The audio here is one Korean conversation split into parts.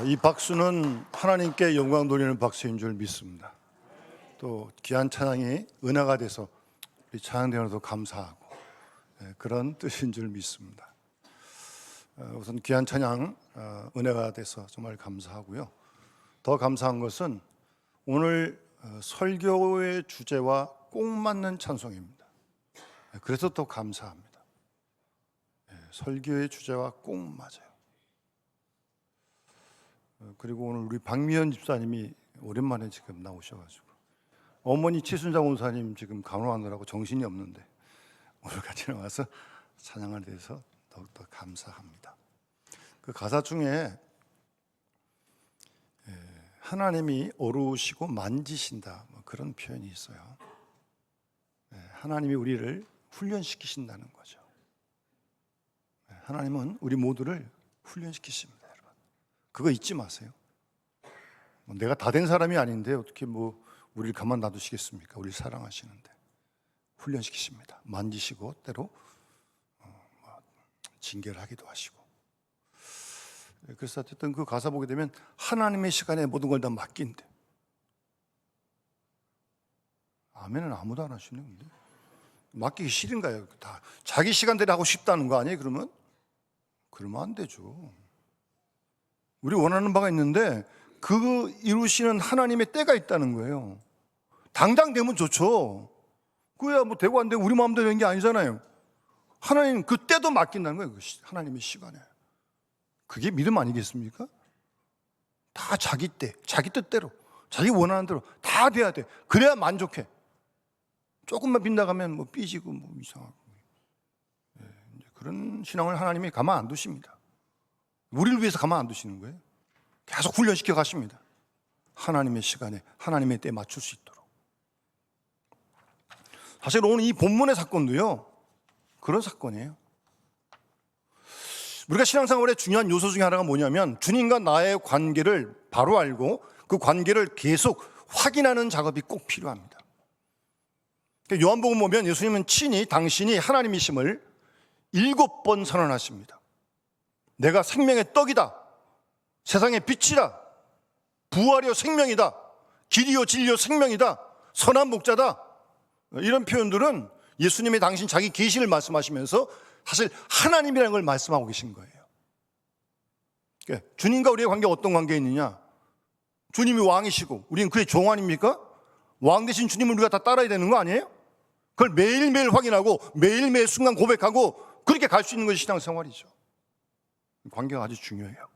이 박수는 하나님께 영광 돌리는 박수인 줄 믿습니다. 또 귀한 찬양이 은혜가 돼서 우리 찬양대원도 감사하고 그런 뜻인 줄 믿습니다. 우선 귀한 찬양 은혜가 돼서 정말 감사하고요. 더 감사한 것은 오늘 설교의 주제와 꼭 맞는 찬송입니다. 그래서 더 감사합니다. 설교의 주제와 꼭 맞아요. 그리고 오늘 우리 박미연 집사님이 오랜만에 지금 나오셔가지고 어머니 최순자 원사님 지금 간호하느라고 정신이 없는데 오늘 같이 나와서 찬양을 대해서 더욱더 감사합니다. 그 가사 중에 하나님이 어루시고 만지신다 그런 표현이 있어요. 하나님이 우리를 훈련시키신다는 거죠. 하나님은 우리 모두를 훈련시키십니다. 그거 잊지 마세요. 내가 다 된 사람이 아닌데 어떻게 우리를 가만 놔두시겠습니까? 우리를 사랑하시는데 훈련시키십니다. 만지시고 때로 징계를 하기도 하시고. 그래서 어쨌든 그 가사 보게 되면 하나님의 시간에 모든 걸 다 맡긴대. 아멘은 아무도 안 하시네. 근데 맡기기 싫은가요? 다 자기 시간대로 하고 싶다는 거 아니에요? 그러면 안 되죠. 우리 원하는 바가 있는데 그 이루시는 하나님의 때가 있다는 거예요. 당장 되면 좋죠. 그야 되고 안 되고 우리 마음대로 되는 게 아니잖아요. 하나님 그 때도 맡긴다는 거예요. 하나님의 시간에. 그게 믿음 아니겠습니까? 다 자기 때, 자기 뜻대로, 자기 원하는 대로 다 돼야 돼. 그래야 만족해. 조금만 빗나가면 삐지고 이상하고. 그런 신앙을 하나님이 가만 안 두십니다. 우리를 위해서 가만 안 두시는 거예요. 계속 훈련시켜 가십니다. 하나님의 시간에 하나님의 때에 맞출 수 있도록. 사실 오늘 이 본문의 사건도요 그런 사건이에요. 우리가 신앙생활의 중요한 요소 중에 하나가 뭐냐면 주님과 나의 관계를 바로 알고 그 관계를 계속 확인하는 작업이 꼭 필요합니다. 요한복음 보면 예수님은 친히 당신이 하나님이심을 7번 선언하십니다. 내가 생명의 떡이다, 세상의 빛이다, 부활이요 생명이다, 길이요 진리요 생명이다, 선한 목자다. 이런 표현들은 예수님이 당신 자기 계시를 말씀하시면서 사실 하나님이라는 걸 말씀하고 계신 거예요. 주님과 우리의 관계가 어떤 관계에 있느냐? 주님이 왕이시고 우리는 그의 종 아닙니까? 왕 대신 주님을 우리가 다 따라야 되는 거 아니에요? 그걸 매일매일 확인하고 매일매일 순간 고백하고 그렇게 갈 수 있는 것이 신앙생활이죠. 관계가 아주 중요해요.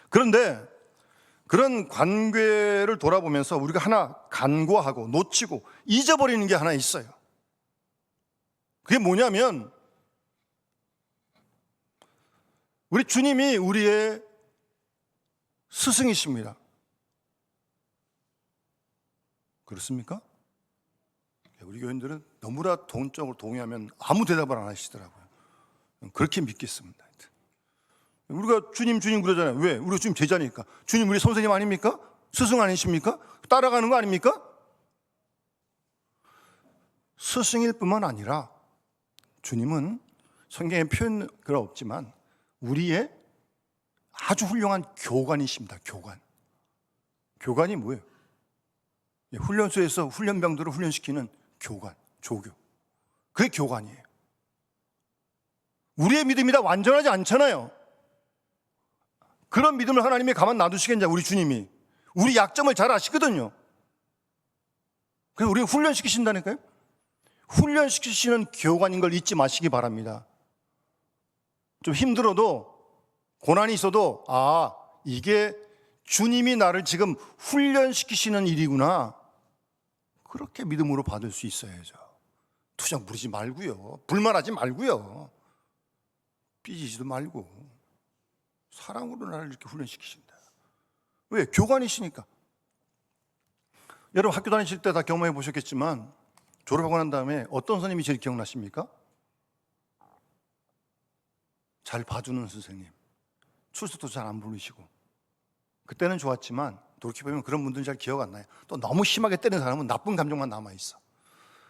그런데 그런 관계를 돌아보면서 우리가 하나 간과하고 놓치고 잊어버리는 게 하나 있어요. 그게 뭐냐면 우리 주님이 우리의 스승이십니다. 그렇습니까? 우리 교인들은 너무나 동적으로 동의하면 아무 대답을 안 하시더라고요. 그렇게 믿겠습니다. 우리가 주님 그러잖아요. 왜? 우리가 주님 제자니까. 주님 우리 선생님 아닙니까? 스승 아니십니까? 따라가는 거 아닙니까? 스승일 뿐만 아니라 주님은 성경에 표현은 없지만 우리의 아주 훌륭한 교관이십니다. 교관이 뭐예요? 훈련소에서 훈련병들을 훈련시키는 교관, 조교. 그게 교관이에요. 우리의 믿음이 다 완전하지 않잖아요. 그런 믿음을 하나님이 가만 놔두시겠냐, 우리 주님이. 우리 약점을 잘 아시거든요. 그래서 우리를 훈련시키신다니까요. 훈련시키시는 교관인 걸 잊지 마시기 바랍니다. 좀 힘들어도 고난이 있어도 이게 주님이 나를 지금 훈련시키시는 일이구나. 그렇게 믿음으로 받을 수 있어야죠. 투정 부리지 말고요. 불만하지 말고요. 삐지지도 말고. 사랑으로 나를 이렇게 훈련시키신다. 왜? 교관이시니까. 여러분 학교 다니실 때 다 경험해 보셨겠지만 졸업하고 난 다음에 어떤 선생님이 제일 기억나십니까? 잘 봐주는 선생님. 출석도 잘 안 부르시고. 그때는 좋았지만 돌이켜보면 그런 분들은 잘 기억 안 나요. 또 너무 심하게 때리는 사람은 나쁜 감정만 남아있어.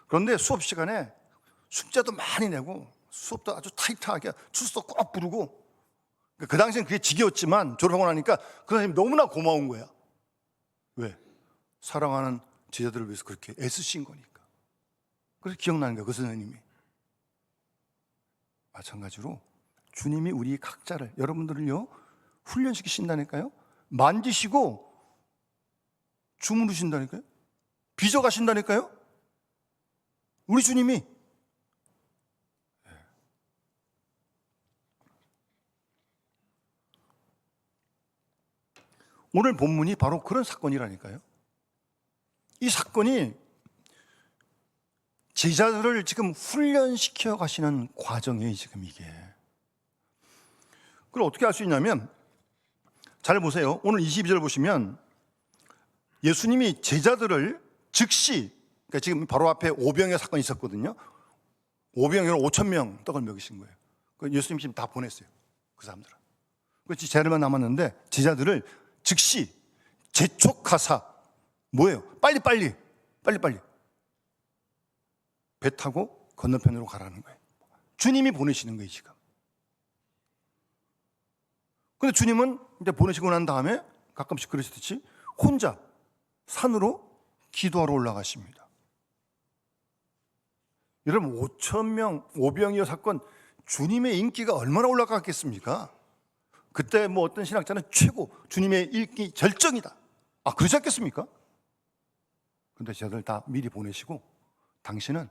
그런데 수업 시간에 숙제도 많이 내고 수업도 아주 타이트하게 출석도 꼭 부르고 그 당시엔 그게 지겨웠지만 졸업하고 나니까 그 선생님이 너무나 고마운 거야. 왜? 사랑하는 제자들을 위해서 그렇게 애쓰신 거니까. 그래서 기억나는 거야, 그 선생님이. 마찬가지로 주님이 우리 각자를, 여러분들을요, 훈련시키신다니까요. 만지시고 주무르신다니까요. 빚어가신다니까요. 우리 주님이. 오늘 본문이 바로 그런 사건이라니까요. 이 사건이 제자들을 지금 훈련시켜 가시는 과정이에요, 지금 이게. 그걸 어떻게 할 수 있냐면, 잘 보세요. 오늘 22절 보시면 예수님이 제자들을 즉시, 그러니까 지금 바로 앞에 오병이어 사건이 있었거든요. 오병이어로 5,000명 떡을 먹이신 거예요. 예수님이 지금 다 보냈어요, 그 사람들은. 그렇지, 제자들만 남았는데 제자들을 즉시 재촉하사, 뭐예요? 빨리 배 타고 건너편으로 가라는 거예요. 주님이 보내시는 거예요, 지금. 근데 주님은 이제 보내시고 난 다음에 가끔씩 그러시듯이 혼자 산으로 기도하러 올라가십니다. 여러분, 5,000명 오병이어 사건, 주님의 인기가 얼마나 올라갔겠습니까? 그때 뭐 어떤 신학자는 최고, 주님의 인기 절정이다, 그러지 않겠습니까? 근데 저들 다 미리 보내시고 당신은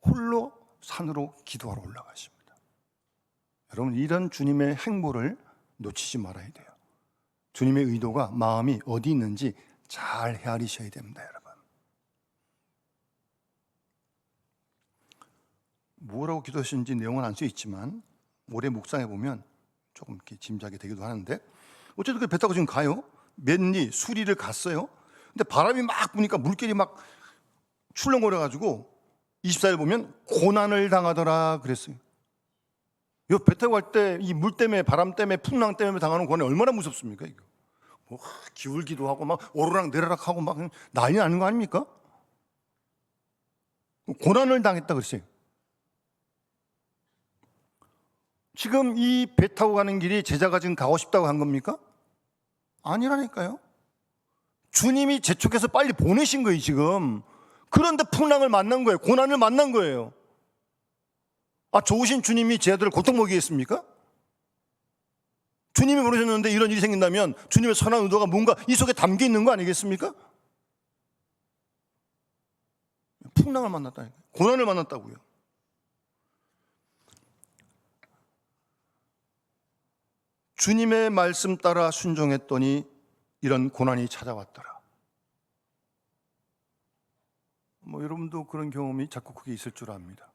홀로 산으로 기도하러 올라가십니다. 여러분, 이런 주님의 행보를 놓치지 말아야 돼요. 주님의 의도가, 마음이 어디 있는지 잘 헤아리셔야 됩니다, 여러분. 뭐라고 기도하시는지 내용은 안 써 있지만 올해 묵상해 보면 조금 이렇게 짐작이 되기도 하는데, 어쨌든 그 배 타고 지금 가요. 맨리 수리를 갔어요. 근데 바람이 막 부니까 물길이 막 출렁거려가지고 24일 보면 고난을 당하더라 그랬어요. 이 배 타고 갈 때 이 물 때문에, 바람 때문에, 풍랑 때문에 당하는 고난이 얼마나 무섭습니까? 이거 뭐 기울기도 하고 막 오르락 내리락 하고 막 난리 나는 거 아닙니까? 고난을 당했다 그랬어요. 지금 이 배 타고 가는 길이 제자가 지금 가고 싶다고 한 겁니까? 아니라니까요. 주님이 재촉해서 빨리 보내신 거예요, 지금. 그런데 풍랑을 만난 거예요. 고난을 만난 거예요. 좋으신 주님이 제자들을 고통 먹이겠습니까? 주님이 보내셨는데 이런 일이 생긴다면 주님의 선한 의도가 뭔가 이 속에 담겨 있는 거 아니겠습니까? 풍랑을 만났다니까요. 고난을 만났다고요. 주님의 말씀 따라 순종했더니 이런 고난이 찾아왔더라. 여러분도 그런 경험이 자꾸 그게 있을 줄 압니다.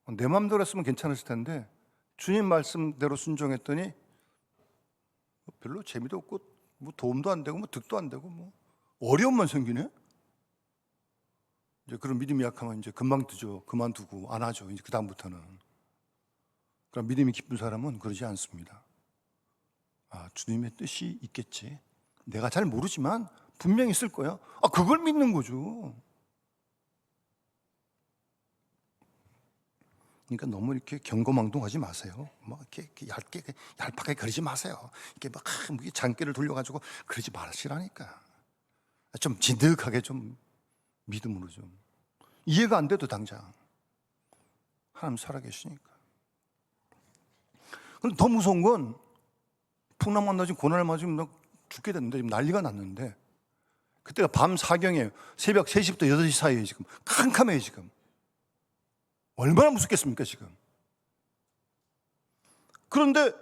내 마음대로 했으면 괜찮았을 텐데 주님 말씀대로 순종했더니 별로 재미도 없고 뭐 도움도 안 되고 뭐 득도 안 되고 뭐 어려움만 생기네. 이제 그런 믿음이 약하면 이제 금방 뜨죠. 그만두고 안 하죠. 이제 그 다음부터는. 그럼 믿음이 깊은 사람은 그러지 않습니다. 주님의 뜻이 있겠지. 내가 잘 모르지만 분명히 있을 거야. 그걸 믿는 거죠. 그러니까 너무 이렇게 경거망동하지 마세요. 막 이렇게 얇게, 얄팍하게 그러지 마세요. 이렇게 막 장기를 돌려가지고 그러지 마시라니까. 좀 진득하게 좀 믿음으로 좀. 이해가 안 돼도 당장 하나님 살아계시니까. 그럼 더 무서운 건 풍랑 만나지 고난을 맞으면 죽게 됐는데 지금 난리가 났는데, 그때가 밤 사경이에요. 새벽 3시부터 8시 사이에 지금 캄캄해요. 지금 얼마나 무섭겠습니까 지금. 그런데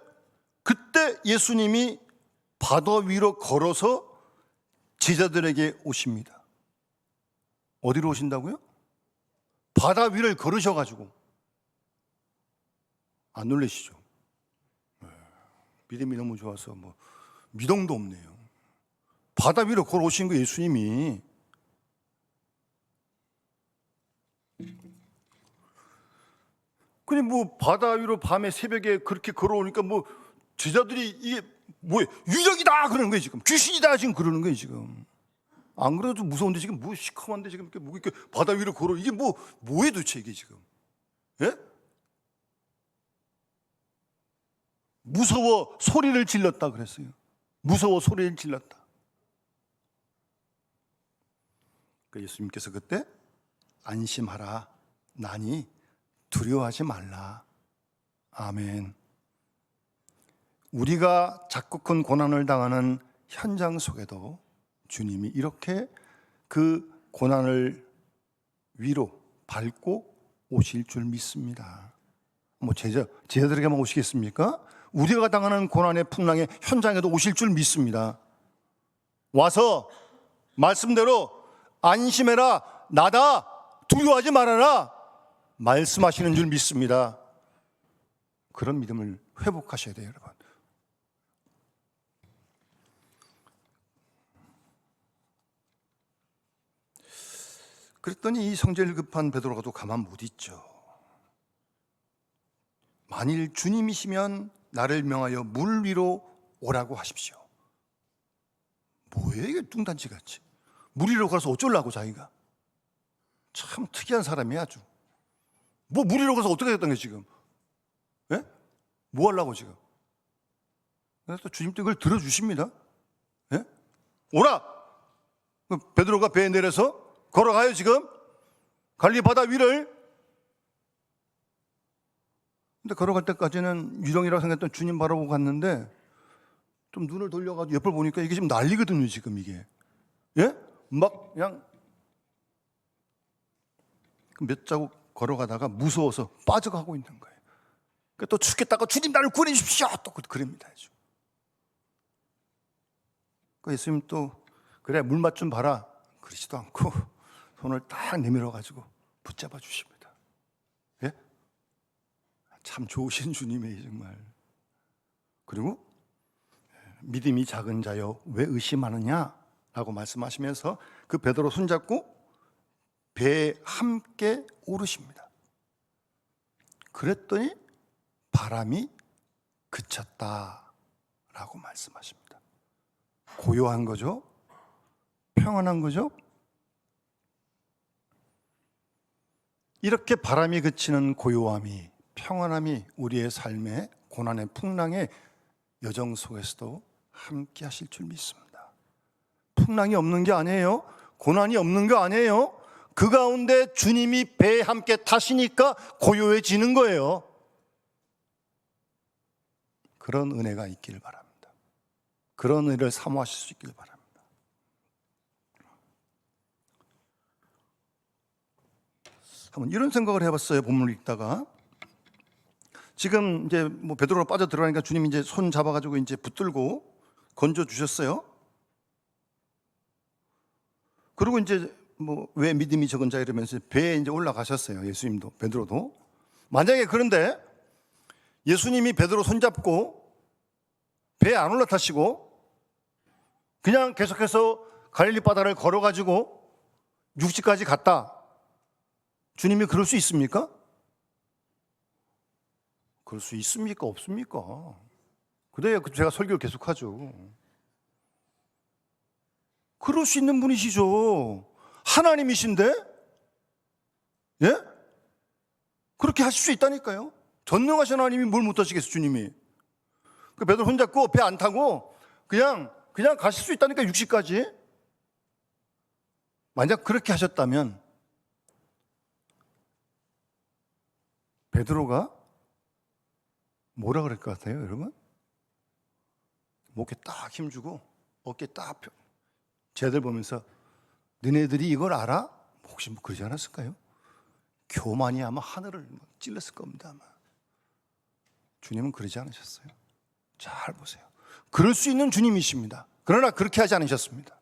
그때 예수님이 바다 위로 걸어서 제자들에게 오십니다. 어디로 오신다고요? 바다 위를 걸으셔가지고. 안 놀라시죠? 믿음이 너무 좋아서 뭐 미동도 없네요. 바다 위로 걸어오신 거 예수님이. 근데 뭐 바다 위로 밤에 새벽에 그렇게 걸어오니까 뭐 제자들이 이게 뭐예요? 유령이다 그러는 거예요 지금. 귀신이다 지금 그러는 거예요 지금. 안 그래도 무서운데 지금 뭐 시커먼데 지금 이렇게 뭐 이렇게 바다 위로 걸어, 이게 뭐예요 도대체 이게 지금? 예? 무서워 소리를 질렀다 그랬어요. 무서워 소리를 질렀다. 예수님께서 그때 안심하라, 나니 두려워하지 말라. 아멘. 우리가 작고 큰 고난을 당하는 현장 속에도 주님이 이렇게 그 고난을 위로 밟고 오실 줄 믿습니다. 뭐 제자들에게만 오시겠습니까? 우리가 당하는 고난의 풍랑의 현장에도 오실 줄 믿습니다. 와서 말씀대로 안심해라, 나다, 두려워하지 말아라 말씀하시는 줄 믿습니다. 그런 믿음을 회복하셔야 돼요, 여러분. 그랬더니 이 성질 급한 베드로가도 가만 못 있죠. 만일 주님이시면 나를 명하여 물 위로 오라고 하십시오. 뭐예요 이게 뚱단지같이. 물 위로 가서 어쩌려고 자기가. 참 특이한 사람이야 아주. 뭐 물 위로 가서 어떻게 됐던 게 지금. 예? 뭐 하려고 지금. 그래서 주님도 이걸 들어주십니다. 예? 오라. 베드로가 배에 내려서 걸어가요 지금. 갈릴리 바다 위를. 근데 걸어갈 때까지는 유령이라고 생각했던 주님 바라보고 갔는데 좀 눈을 돌려가지고 옆을 보니까 이게 지금 난리거든요 지금 이게. 예? 막 그냥 몇 자국 걸어가다가 무서워서 빠져가고 있는 거예요. 그러니까 또 죽겠다가 주님 나를 구원해 주십시오 또 그럽니다. 그 예수님 또 그래 물맛 좀 봐라 그러지도 않고 손을 딱 내밀어 가지고 붙잡아 주십니다. 예? 참 좋으신 주님이에요 정말. 그리고 믿음이 작은 자여 왜 의심하느냐 라고 말씀하시면서 그 베드로 손잡고 배에 함께 오르십니다. 그랬더니 바람이 그쳤다 라고 말씀하십니다. 고요한 거죠? 평안한 거죠? 이렇게 바람이 그치는 고요함이, 평안함이 우리의 삶의 고난의 풍랑의 여정 속에서도 함께 하실 줄 믿습니다. 풍랑이 없는 게 아니에요. 고난이 없는 게 아니에요. 그 가운데 주님이 배에 함께 타시니까 고요해지는 거예요. 그런 은혜가 있기를 바랍니다. 그런 은혜를 사모하실 수 있기를 바랍니다. 한번 이런 생각을 해봤어요. 본문을 읽다가 지금 이제 뭐 베드로가 빠져 들어가니까 주님이 이제 손 잡아가지고 이제 붙들고 건져 주셨어요. 그리고 이제 뭐 왜 믿음이 적은 자 이러면서 배에 이제 올라가셨어요. 예수님도 베드로도. 만약에 그런데 예수님이 베드로 손잡고 배에 안 올라타시고 그냥 계속해서 갈릴리 바다를 걸어가지고 육지까지 갔다. 주님이 그럴 수 있습니까? 그럴 수 있습니까? 없습니까? 그래야 제가 설교를 계속하죠. 그럴 수 있는 분이시죠. 하나님이신데, 예? 그렇게 하실 수 있다니까요. 전능하신 하나님이 뭘 못하시겠어요, 주님이. 그 베드로 손잡고 배 안 타고 그냥 가실 수 있다니까, 육지까지. 만약 그렇게 하셨다면 베드로가 뭐라 그럴 것 같아요, 여러분? 목에 딱 힘주고 어깨 딱 펴. 쟤들 보면서 너네들이 이걸 알아? 혹시 뭐 그러지 않았을까요? 교만이 아마 하늘을 찔렀을 겁니다. 아마. 주님은 그러지 않으셨어요. 잘 보세요. 그럴 수 있는 주님이십니다. 그러나 그렇게 하지 않으셨습니다.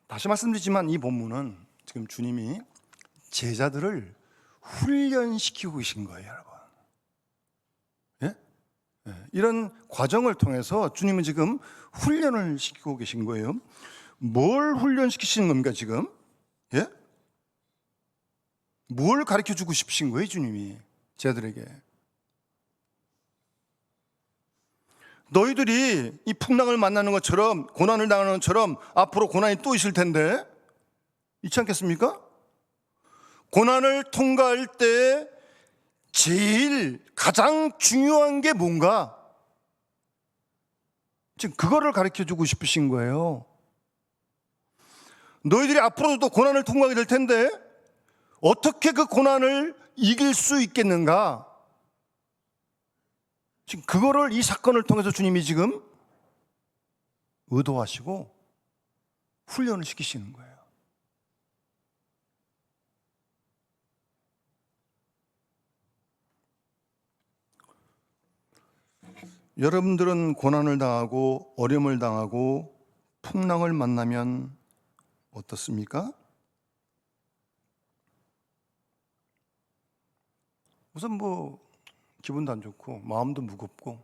다시 말씀드리지만 이 본문은 지금 주님이 제자들을 훈련시키고 계신 거예요, 여러분. 예? 이런 과정을 통해서 주님은 지금 훈련을 시키고 계신 거예요. 뭘 훈련시키시는 겁니까, 지금? 예? 뭘 가르쳐 주고 싶으신 거예요, 주님이 제자들에게? 너희들이 이 풍랑을 만나는 것처럼, 고난을 당하는 것처럼 앞으로 고난이 또 있을 텐데 있지 않겠습니까? 고난을 통과할 때 제일 가장 중요한 게 뭔가? 지금 그거를 가르쳐 주고 싶으신 거예요. 너희들이 앞으로도 또 고난을 통과하게 될 텐데 어떻게 그 고난을 이길 수 있겠는가? 지금 그거를 이 사건을 통해서 주님이 지금 의도하시고 훈련을 시키시는 거예요. 여러분들은 고난을 당하고 어려움을 당하고 풍랑을 만나면 어떻습니까? 우선 기분도 안 좋고 마음도 무겁고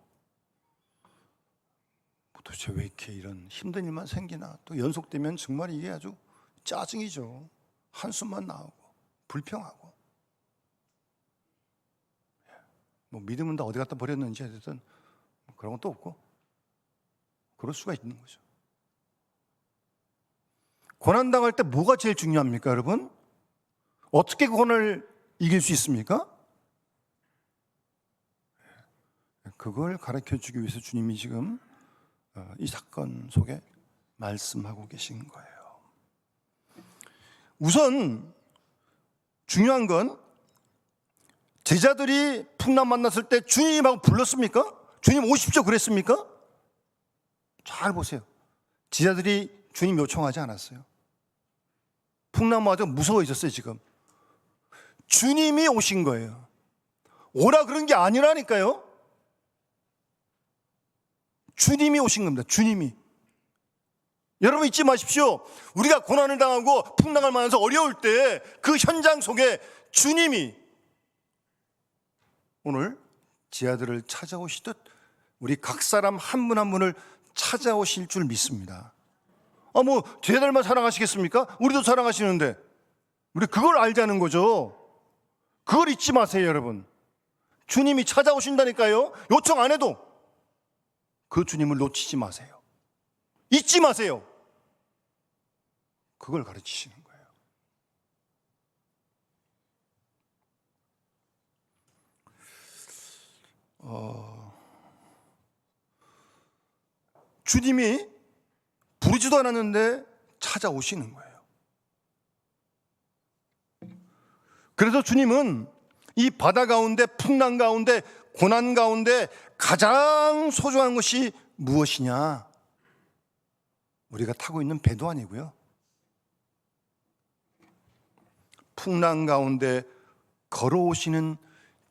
도대체 왜 이렇게 이런 힘든 일만 생기나. 또 연속되면 정말 이게 아주 짜증이죠. 한숨만 나오고 불평하고. 믿음은 다 어디 갖다 버렸는지 하여튼 그런 것도 없고 그럴 수가 있는 거죠. 고난당할 때 뭐가 제일 중요합니까, 여러분? 어떻게 고난을 이길 수 있습니까? 그걸 가르쳐 주기 위해서 주님이 지금 이 사건 속에 말씀하고 계신 거예요. 우선 중요한 건 제자들이 풍랑 만났을 때 주님하고 불렀습니까? 주님 오십시오 그랬습니까? 잘 보세요. 제자들이 주님 요청하지 않았어요. 풍랑 맞아 무서워 있었어요. 지금 주님이 오신 거예요. 오라 그런 게 아니라니까요. 주님이 오신 겁니다. 주님이. 여러분 잊지 마십시오. 우리가 고난을 당하고 풍랑을 만나서 어려울 때 그 현장 속에 주님이 오늘 제자들을 찾아오시듯 우리 각 사람 한 분 한 분을 찾아오실 줄 믿습니다. 제자들만 사랑하시겠습니까? 우리도 사랑하시는데 우리 그걸 알자는 거죠. 그걸 잊지 마세요, 여러분. 주님이 찾아오신다니까요. 요청 안 해도 그 주님을 놓치지 마세요. 잊지 마세요. 그걸 가르치시는 거예요. 주님이 부르지도 않았는데 찾아오시는 거예요. 그래서 주님은 이 바다 가운데, 풍랑 가운데, 고난 가운데 가장 소중한 것이 무엇이냐? 우리가 타고 있는 배도 아니고요. 풍랑 가운데 걸어오시는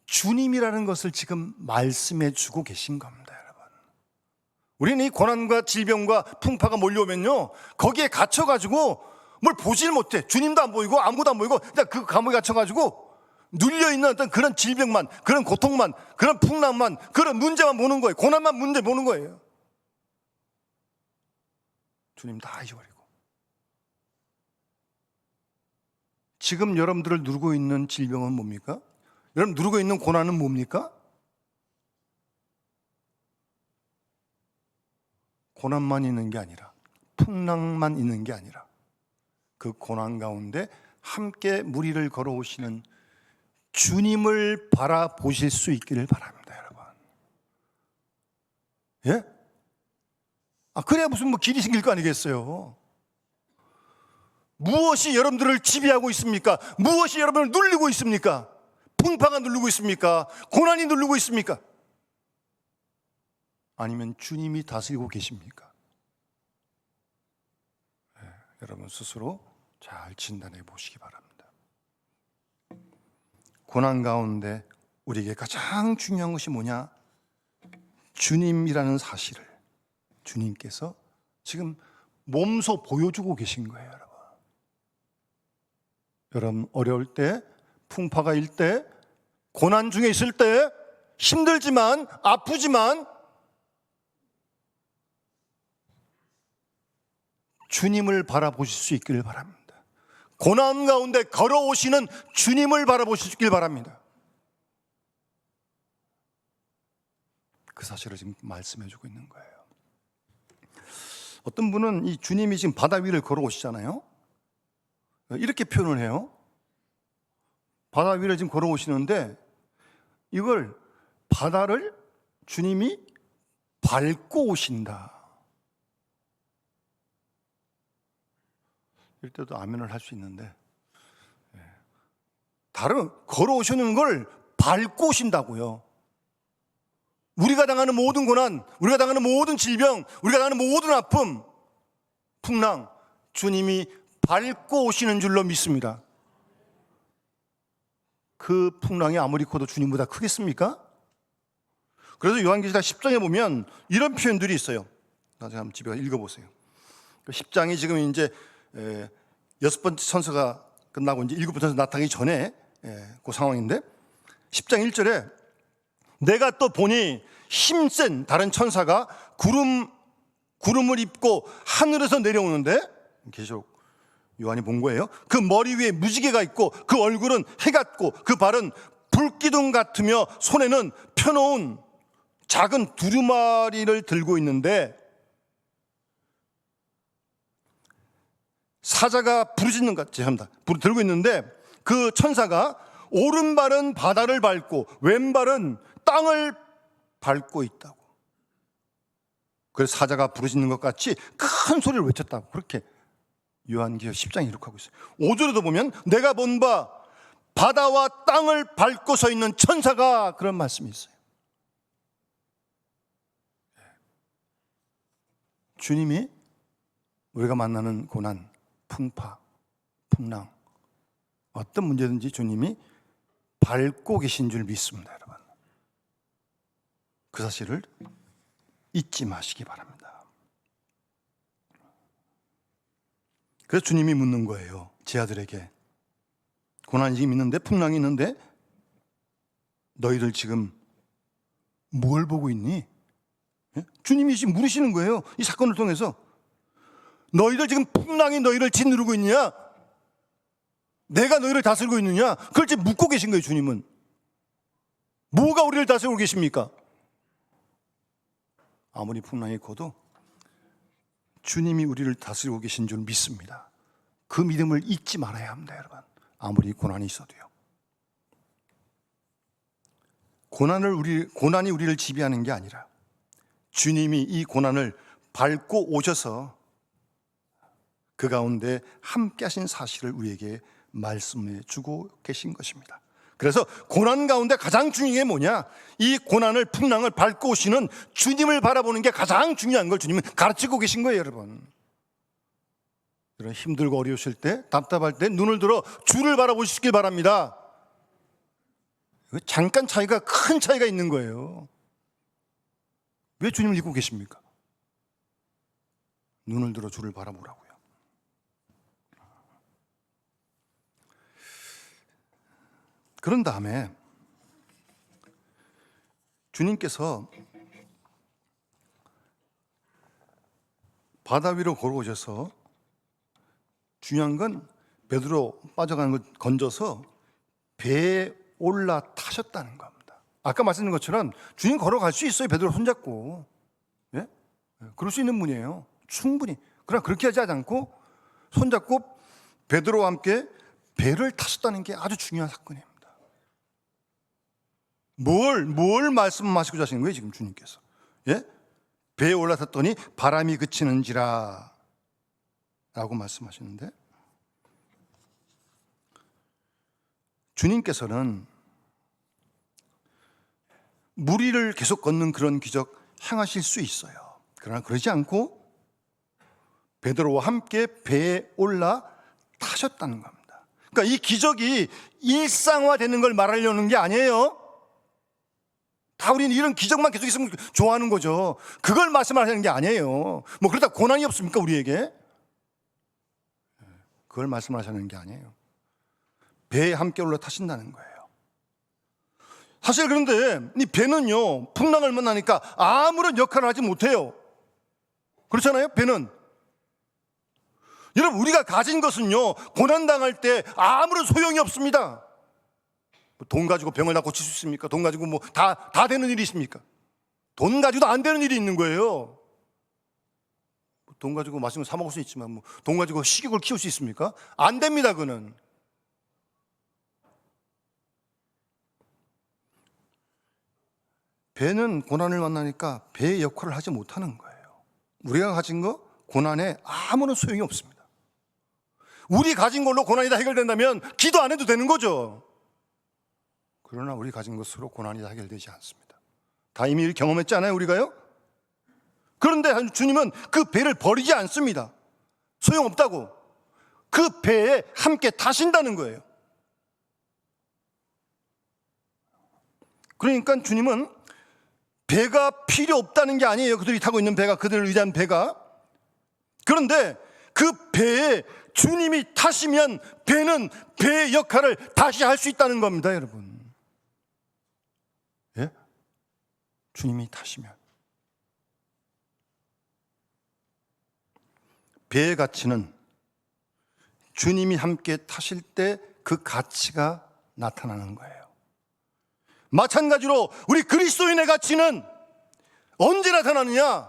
주님이라는 것을 지금 말씀해 주고 계신 겁니다, 여러분. 우리는 이 고난과 질병과 풍파가 몰려오면요, 거기에 갇혀가지고 뭘 보질 못해. 주님도 안 보이고 아무것도 안 보이고 그냥 그 감옥에 갇혀가지고 눌려있는 어떤 그런 질병만, 그런 고통만, 그런 풍랑만, 그런 문제만 보는 거예요. 고난만 문제 보는 거예요. 주님 다 잊어버리고. 지금 여러분들을 누르고 있는 질병은 뭡니까? 여러분 누르고 있는 고난은 뭡니까? 고난만 있는 게 아니라, 풍랑만 있는 게 아니라 그 고난 가운데 함께 무리를 걸어오시는 주님을 바라보실 수 있기를 바랍니다, 여러분. 예? 그래야 무슨 길이 생길 거 아니겠어요? 무엇이 여러분들을 지배하고 있습니까? 무엇이 여러분을 누르고 있습니까? 풍파가 누르고 있습니까? 고난이 누르고 있습니까? 아니면 주님이 다스리고 계십니까? 네, 여러분 스스로 잘 진단해 보시기 바랍니다. 고난 가운데 우리에게 가장 중요한 것이 뭐냐? 주님이라는 사실을 주님께서 지금 몸소 보여주고 계신 거예요, 여러분. 여러분 어려울 때, 풍파가 일 때, 고난 중에 있을 때, 힘들지만 아프지만 주님을 바라보실 수 있기를 바랍니다. 고난 가운데 걸어오시는 주님을 바라보시길 바랍니다. 그 그 사실을 지금 말씀해 주고 있는 거예요. 어떤 분은 이 주님이 지금 바다 위를 걸어오시잖아요. 이렇게 표현을 해요. 바다 위를 지금 걸어오시는데 이걸 바다를 주님이 밟고 오신다. 이럴 때도 아멘을 할 수 있는데, 다른 걸어오시는 걸 밟고 오신다고요. 우리가 당하는 모든 고난, 우리가 당하는 모든 질병, 우리가 당하는 모든 아픔, 풍랑, 주님이 밟고 오시는 줄로 믿습니다. 그 풍랑이 아무리 커도 주님보다 크겠습니까? 그래서 요한계시록 10장에 보면 이런 표현들이 있어요. 나중에 한번 집에 가서 읽어보세요. 10장이 지금 이제 6번째 천사가 끝나고 이제 7번째 천사 나타나기 전에 그 상황인데, 10장 1절에 내가 또 보니 힘센 다른 천사가 구름을 입고 하늘에서 내려오는데, 계속 요한이 본 거예요. 그 머리 위에 무지개가 있고 그 얼굴은 해 같고 그 발은 불기둥 같으며 손에는 펴놓은 작은 두루마리를 들고 있는데, 사자가 부르짖는 것 같이 합니다. 들고 있는데 그 천사가 오른발은 바다를 밟고 왼발은 땅을 밟고 있다고. 그래서 사자가 부르짖는 것 같이 큰 소리를 외쳤다고. 그렇게 요한계시록 10장에 기록하고 있어요. 5절에도 보면 내가 본 바 바다와 땅을 밟고 서 있는 천사가, 그런 말씀이 있어요. 주님이 우리가 만나는 고난, 풍파, 풍랑, 어떤 문제든지 주님이 밟고 계신 줄 믿습니다, 여러분. 그 사실을 잊지 마시기 바랍니다. 그래서 주님이 묻는 거예요, 제 아들에게. 고난이 지금 있는데, 풍랑이 있는데 너희들 지금 뭘 보고 있니? 주님이 지금 물으시는 거예요. 이 사건을 통해서 너희들 지금 풍랑이 너희를 짓누르고 있느냐? 내가 너희를 다스리고 있느냐? 그걸 지금 묻고 계신 거예요. 주님은 뭐가 우리를 다스리고 계십니까? 아무리 풍랑이 커도 주님이 우리를 다스리고 계신 줄 믿습니다. 그 믿음을 잊지 말아야 합니다, 여러분. 아무리 고난이 있어도요. 고난이 우리를 지배하는 게 아니라 주님이 이 고난을 밟고 오셔서 그 가운데 함께 하신 사실을 우리에게 말씀해 주고 계신 것입니다. 그래서 고난 가운데 가장 중요한 게 뭐냐? 이 고난을, 풍랑을 밟고 오시는 주님을 바라보는 게 가장 중요한 걸 주님은 가르치고 계신 거예요, 여러분. 여러분, 힘들고 어려우실 때, 답답할 때 눈을 들어 주를 바라보시길 바랍니다. 잠깐 차이가, 큰 차이가 있는 거예요. 왜 주님을 잊고 계십니까? 눈을 들어 주를 바라보라고요. 그런 다음에 주님께서 바다 위로 걸어오셔서, 중요한 건 베드로 빠져가는 걸 건져서 배에 올라타셨다는 겁니다. 아까 말씀드린 것처럼 주님 걸어갈 수 있어요. 베드로 손잡고. 예? 그럴 수 있는 분이에요. 충분히. 그러나 그렇게 하지 않고 손잡고 베드로와 함께 배를 타셨다는 게 아주 중요한 사건입니다. 뭘 말씀하시고 자시는 거예요, 지금 주님께서? 예? 배에 올라탔더니 바람이 그치는지라 라고 말씀하시는데, 주님께서는 물 위를 계속 걷는 그런 기적 행하실 수 있어요. 그러나 그러지 않고 베드로와 함께 배에 올라타셨다는 겁니다. 그러니까 이 기적이 일상화되는 걸 말하려는 게 아니에요. 다 우리는 이런 기적만 계속 있으면 좋아하는 거죠. 그걸 말씀하시는 게 아니에요. 뭐 그러다 고난이 없습니까, 우리에게? 그걸 말씀하시는 게 아니에요. 배에 함께 올라타신다는 거예요. 사실 그런데 이 배는요, 풍랑을 만나니까 아무런 역할을 하지 못해요. 그렇잖아요, 배는. 여러분, 우리가 가진 것은요, 고난당할 때 아무런 소용이 없습니다. 돈 가지고 병을 다 고칠 수 있습니까? 돈 가지고 뭐 다 되는 일이 있습니까? 돈 가지고도 안 되는 일이 있는 거예요. 돈 가지고 맛있는 거 사 먹을 수 있지만 돈 가지고 식욕을 키울 수 있습니까? 안 됩니다. 그는 배는 고난을 만나니까 배의 역할을 하지 못하는 거예요. 우리가 가진 거 고난에 아무런 소용이 없습니다. 우리 가진 걸로 고난이 다 해결된다면 기도 안 해도 되는 거죠. 그러나 우리 가진 것으로 고난이 다 해결되지 않습니다. 다 이미 경험했잖아요, 우리가요. 그런데 주님은 그 배를 버리지 않습니다. 소용없다고. 그 배에 함께 타신다는 거예요. 그러니까 주님은 배가 필요 없다는 게 아니에요. 그들이 타고 있는 배가, 그들을 위한 배가. 그런데 그 배에 주님이 타시면 배는 배의 역할을 다시 할 수 있다는 겁니다, 여러분. 예? 주님이 타시면. 배의 가치는 주님이 함께 타실 때 그 가치가 나타나는 거예요. 마찬가지로 우리 그리스도인의 가치는 언제 나타나느냐?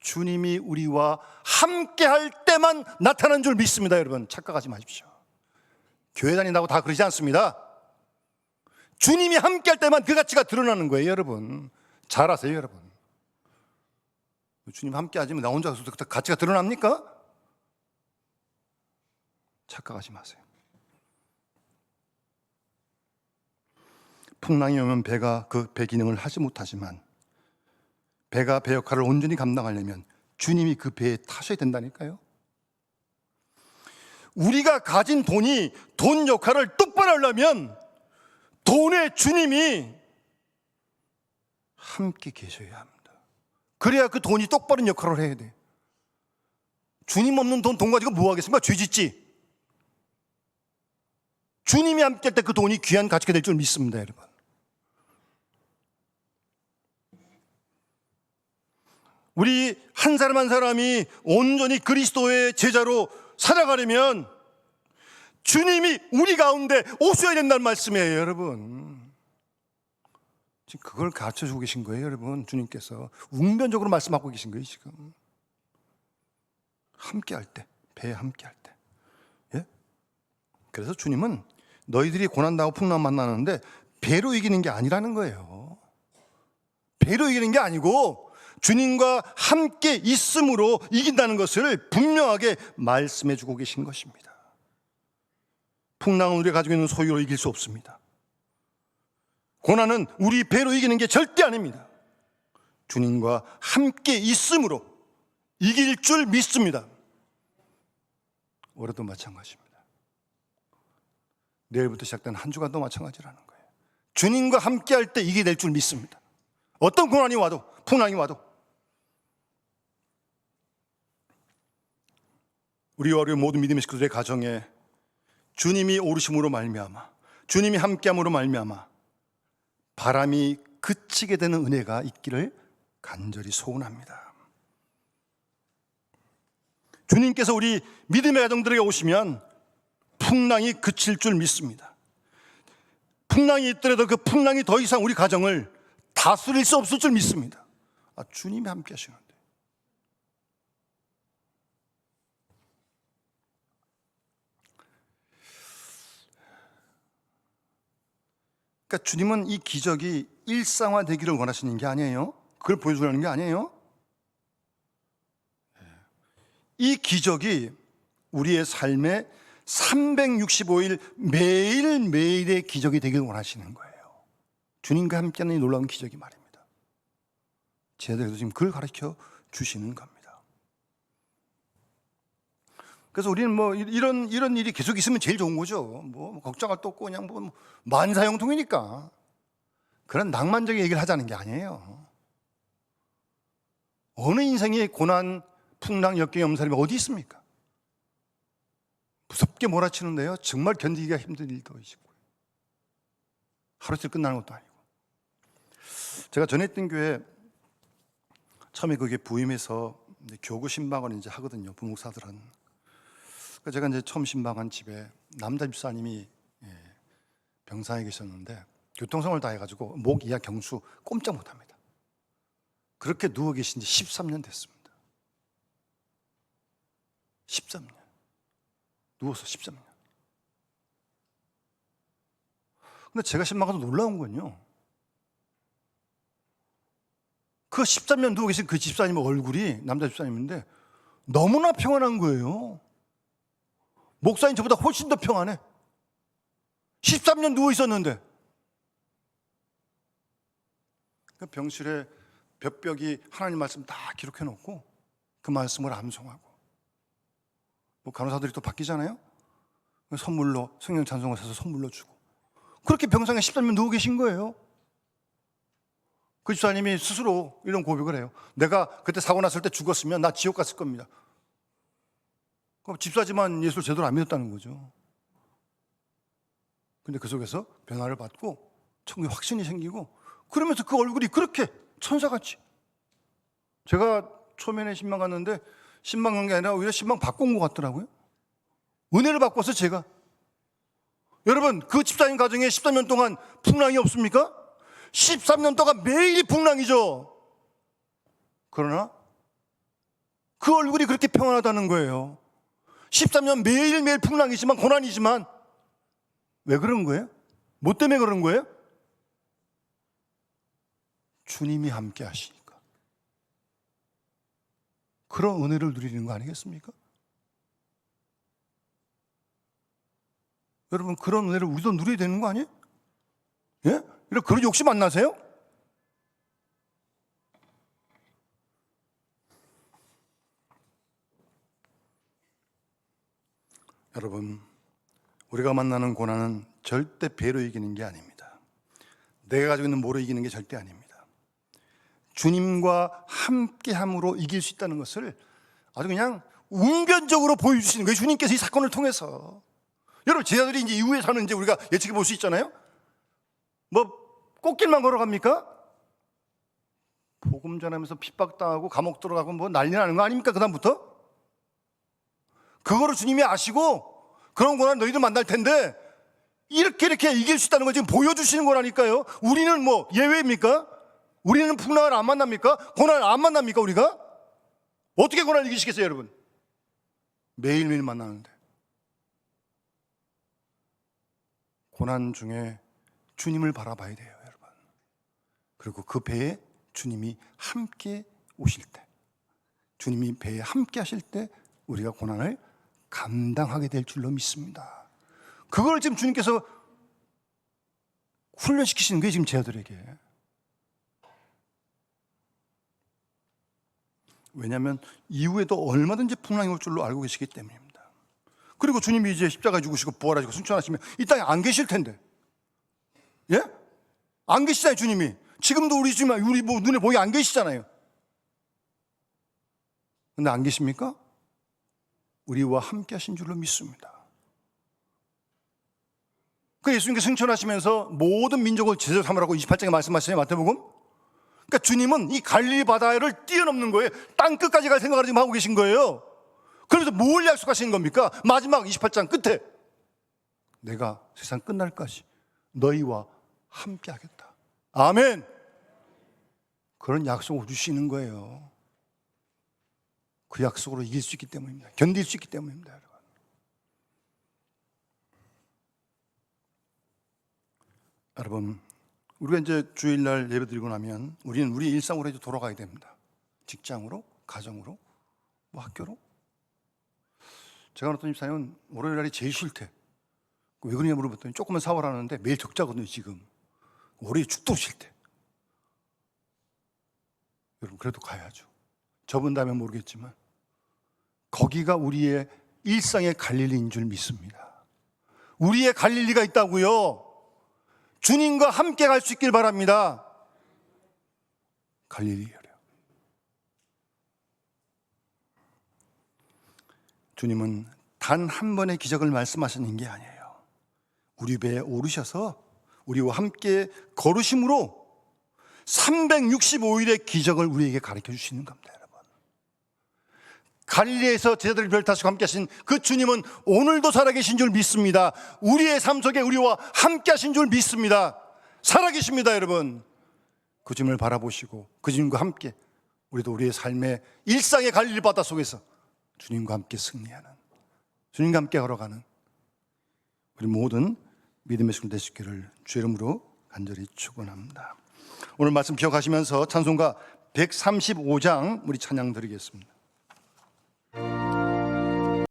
주님이 우리와 함께 할 때만 나타나는 줄 믿습니다. 여러분, 착각하지 마십시오. 교회 다닌다고 다 그러지 않습니다. 주님이 함께 할 때만 그 가치가 드러나는 거예요. 여러분, 잘 아세요. 여러분, 주님 함께 하지만 나 혼자 가서 가치가 드러납니까? 착각하지 마세요. 풍랑이 오면 배가 그 배 기능을 하지 못하지만 배가 배 역할을 온전히 감당하려면 주님이 그 배에 타셔야 된다니까요. 우리가 가진 돈이 돈 역할을 똑바로 하려면 돈의 주님이 함께 계셔야 합니다. 그래야 그 돈이 똑바른 역할을 해야 돼. 주님 없는 돈 가지고 뭐 하겠습니까? 죄 짓지. 주님이 함께 할 때 그 돈이 귀한 가치가 될 줄 믿습니다, 여러분. 우리 한 사람 한 사람이 온전히 그리스도의 제자로 살아가려면 주님이 우리 가운데 오셔야 된다는 말씀이에요, 여러분. 지금 그걸 가르쳐주고 계신 거예요, 여러분. 주님께서 웅변적으로 말씀하고 계신 거예요, 지금. 함께 할 때, 배에 함께 할 때. 예? 그래서 주님은 너희들이 고난당하고 풍랑 만나는데 배로 이기는 게 아니라는 거예요. 배로 이기는 게 아니고 주님과 함께 있음으로 이긴다는 것을 분명하게 말씀해 주고 계신 것입니다. 풍랑은 우리가 가지고 있는 소유로 이길 수 없습니다. 고난은 우리 배로 이기는 게 절대 아닙니다. 주님과 함께 있음으로 이길 줄 믿습니다. 올해도 마찬가지입니다. 내일부터 시작되는 한 주간도 마찬가지라는 거예요. 주님과 함께 할 때 이게 될 줄 믿습니다. 어떤 고난이 와도, 풍랑이 와도. 우리와 우리 모든 믿음의 식구들의 가정에 주님이 오르심으로 말미암아, 주님이 함께함으로 말미암아 바람이 그치게 되는 은혜가 있기를 간절히 소원합니다. 주님께서 우리 믿음의 가정들에게 오시면 풍랑이 그칠 줄 믿습니다. 풍랑이 있더라도 그 풍랑이 더 이상 우리 가정을 다스릴 수 없을 줄 믿습니다. 주님이 함께 하시는데. 그러니까 주님은 이 기적이 일상화되기를 원하시는 게 아니에요. 그걸 보여주려는 게 아니에요. 이 기적이 우리의 삶에 365일 매일매일의 기적이 되길 원하시는 거예요. 주님과 함께하는 이 놀라운 기적이 말입니다. 제자들도 지금 그걸 가르쳐 주시는 겁니다. 그래서 우리는 이런 일이 계속 있으면 제일 좋은 거죠. 걱정할 도 없고 그냥 만사형통이니까. 그런 낭만적인 얘기를 하자는 게 아니에요. 어느 인생에 고난, 풍랑, 역경이 없는 사람이 어디 있습니까? 무섭게 몰아치는데요, 정말 견디기가 힘든 일도 있고 하루 이틀 끝나는 것도 아니고. 제가 전에 있던 교회 처음에 그게 부임해서 교구 신방을 이제 하거든요, 부목사들은. 그래서 제가 이제 처음 신방한 집에 남자 집사님이 병상에 계셨는데 교통사고를 다 해가지고 목, 이하, 경수 꼼짝 못합니다. 그렇게 누워 계신 지 13년 됐습니다. 13년. 누워서 13년. 근데 제가 신망가서 놀라운 건요, 그 13년 누워 계신 그 집사님 얼굴이, 남자 집사님인데 너무나 평안한 거예요. 목사님 저보다 훨씬 더 평안해. 13년 누워 있었는데. 그 병실에 벽벽이 하나님 말씀 다 기록해 놓고 그 말씀을 암송하고, 뭐 간호사들이 또 바뀌잖아요. 선물로 성령 찬송을 사서 선물로 주고, 그렇게 병상에 13년 누워 계신 거예요. 그 집사님이 스스로 이런 고백을 해요. 내가 그때 사고 났을 때 죽었으면 나 지옥 갔을 겁니다. 그럼 집사지만 예수를 제대로 안 믿었다는 거죠. 근데 그 속에서 변화를 받고 천국에 확신이 생기고, 그러면서 그 얼굴이 그렇게 천사같이. 제가 초면에 신방 갔는데 신방 간 게 아니라 오히려 신방 받고 온 것 같더라고요. 은혜를 받고 와서 제가. 여러분, 그 집사님 가정에 13년 동안 풍랑이 없습니까? 13년 동안 매일이 풍랑이죠. 그러나 그 얼굴이 그렇게 평안하다는 거예요. 13년 매일매일 풍랑이지만, 고난이지만. 왜 그런 거예요? 뭐 때문에 그런 거예요? 주님이 함께 하시니까. 그런 은혜를 누리는 거 아니겠습니까? 여러분, 그런 은혜를 우리도 누려야 되는 거 아니에요? 예? 그런 욕심 안 나세요? 여러분, 우리가 만나는 고난은 절대 배로 이기는 게 아닙니다. 내가 가지고 있는 모로 이기는 게 절대 아닙니다. 주님과 함께함으로 이길 수 있다는 것을 아주 그냥 웅변적으로 보여주시는 거예요. 주님께서 이 사건을 통해서. 여러분, 제자들이 이제 이후에 사는 이제 우리가 예측해 볼 수 있잖아요. 뭐 꽃길만 걸어갑니까? 복음 전하면서 핍박당하고 감옥 들어가고 뭐 난리 나는 거 아닙니까? 그다음부터 그거를 주님이 아시고, 그런 고난 너희도 만날 텐데 이렇게 이길 수 있다는 걸 지금 보여주시는 거라니까요. 우리는 뭐 예외입니까? 우리는 풍랑을 안 만납니까? 고난을 안 만납니까? 우리가? 어떻게 고난을 이기시겠어요, 여러분? 매일매일 만나는데. 고난 중에 주님을 바라봐야 돼요, 여러분. 그리고 그 배에 주님이 함께 오실 때, 주님이 배에 함께 하실 때 우리가 고난을 감당하게 될 줄로 믿습니다. 그걸 지금 주님께서 훈련시키시는 게 지금 제자들에게. 왜냐하면 이후에도 얼마든지 풍랑이 올 줄로 알고 계시기 때문입니다. 그리고 주님이 이제 십자가에 죽으시고 부활하시고 승천하시면 이 땅에 안 계실 텐데, 예? 안 계시잖아요, 주님이. 지금도 우리 뭐 눈에 보기 안 계시잖아요. 근데 안 계십니까? 우리와 함께 하신 줄로 믿습니다. 그 예수님께서 승천하시면서 모든 민족을 제자 삼으라고 28장에 말씀하시잖아요, 마태복음. 그러니까 주님은 이 갈릴리 바다를 뛰어넘는 거예요. 땅 끝까지 갈 생각을 지금 하고 계신 거예요. 그래서 뭘 약속하시는 겁니까? 마지막 28장 끝에 내가 세상 끝날까지 너희와 함께 하겠다. 아멘. 그런 약속을 주시는 거예요. 그 약속으로 이길 수 있기 때문입니다. 견딜 수 있기 때문입니다, 여러분. 여러분, 우리가 이제 주일날 예배 드리고 나면 우리는 우리의 일상으로 이제 돌아가야 됩니다. 직장으로, 가정으로, 뭐 학교로. 제가 어떤 집사님은 월요일날이 제일 싫대. 왜 그러냐 물어봤더니 조금만 사월하는데 매일 적자거든요, 지금. 월요일 죽도 싫대. 여러분, 그래도 가야죠. 접은다면 모르겠지만 거기가 우리의 일상의 갈릴리인 줄 믿습니다. 우리의 갈릴리가 있다고요. 주님과 함께 갈 수 있길 바랍니다. 갈릴리요. 주님은 단 한 번의 기적을 말씀하시는 게 아니에요. 우리 배에 오르셔서 우리와 함께 걸으심으로 365일의 기적을 우리에게 가르쳐 주시는 겁니다, 여러분. 갈릴리에서 제자들을 별 타시고 함께 하신 그 주님은 오늘도 살아계신 줄 믿습니다. 우리의 삶 속에 우리와 함께 하신 줄 믿습니다. 살아계십니다, 여러분. 그 주님을 바라보시고 그 주님과 함께 우리도 우리의 삶의 일상의 갈릴 바다 속에서 주님과 함께 승리하는, 주님과 함께 걸어가는 우리 모든 믿음의 순간 되시기를 주의 이름으로 간절히 축원합니다. 오늘 말씀 기억하시면서 찬송가 135장 우리 찬양 드리겠습니다.